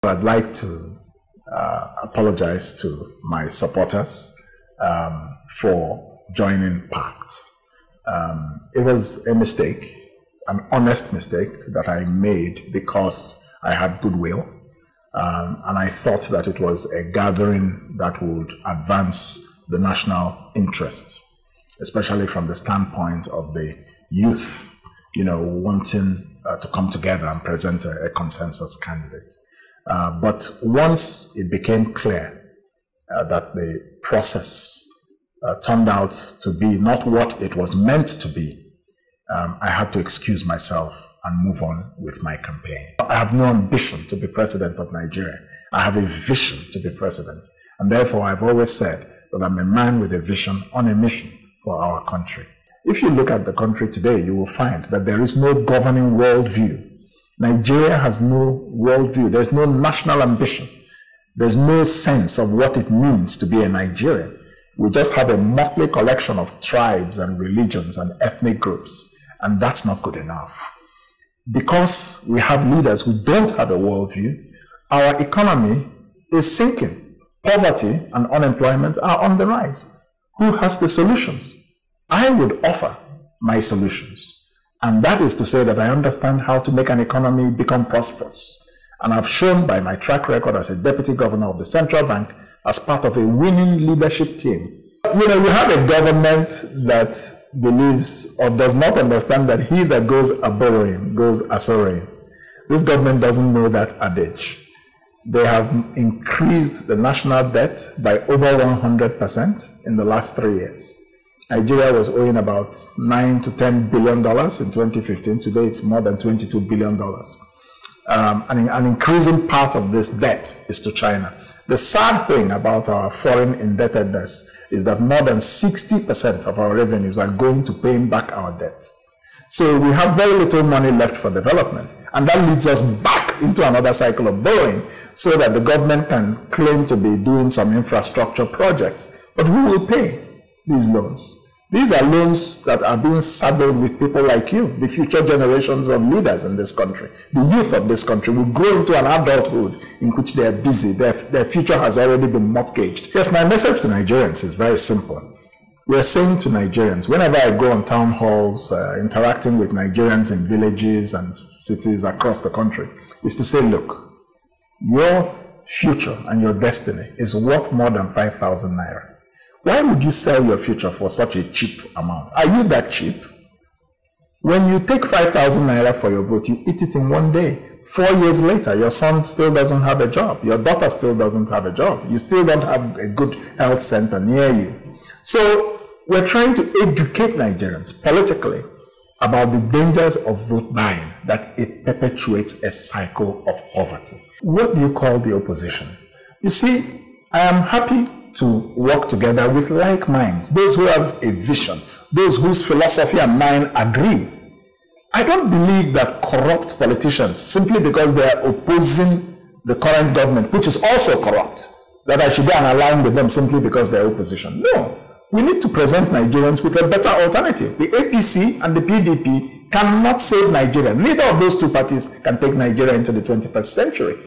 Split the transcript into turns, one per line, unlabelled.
I'd like to apologize to my supporters for joining PACT. It was a mistake, an honest mistake that I made because I had goodwill, and I thought that it was a gathering that would advance the national interest, especially from the standpoint of the youth, wanting to come together and present a consensus candidate. But once it became clear that the process turned out to be not what it was meant to be, I had to excuse myself and move on with my campaign. I have no ambition to be president of Nigeria. I have a vision to be president. And therefore, I've always said that I'm a man with a vision on a mission for our country. If you look at the country today, you will find that there is no governing worldview. Nigeria has no worldview. There's no national ambition. There's no sense of what it means to be a Nigerian. We just have a motley collection of tribes and religions and ethnic groups, and that's not good enough. Because we have leaders who don't have a worldview, our economy is sinking. Poverty and unemployment are on the rise. Who has the solutions? I would offer my solutions. And that is to say that I understand how to make an economy become prosperous. And I've shown by my track record as a deputy governor of the central bank as part of a winning leadership team. You have a government that believes or does not understand that he that goes a-borrowing goes a-sorrowing. This government doesn't know that adage. They have increased the national debt by over 100% in the last 3 years. Nigeria was owing about $9 to $10 billion in 2015. Today, it's more than $22 billion. And an increasing part of this debt is to China. The sad thing about our foreign indebtedness is that more than 60% of our revenues are going to paying back our debt. So we have very little money left for development. And that leads us back into another cycle of borrowing so that the government can claim to be doing some infrastructure projects. But who will pay these loans? These are loans that are being saddled with people like you, the future generations of leaders in this country. The youth of this country will grow into an adulthood in which they are busy. Their future has already been mortgaged. Yes, my message to Nigerians is very simple. We are saying to Nigerians, whenever I go on town halls, interacting with Nigerians in villages and cities across the country, is to say, look, your future and your destiny is worth more than 5,000 naira. Why would you sell your future for such a cheap amount? Are you that cheap? When you take 5,000 naira for your vote, you eat it in one day. 4 years later, your son still doesn't have a job. Your daughter still doesn't have a job. You still don't have a good health center near you. So we're trying to educate Nigerians politically about the dangers of vote buying, that it perpetuates a cycle of poverty. What do you call the opposition? You see, I am happy to work together with like minds, those who have a vision, those whose philosophy and mine agree. I don't believe that corrupt politicians, simply because they are opposing the current government, which is also corrupt, that I should go and align with them simply because they are opposition. No, we need to present Nigerians with a better alternative. The APC and the PDP cannot save Nigeria. Neither of those two parties can take Nigeria into the 21st century.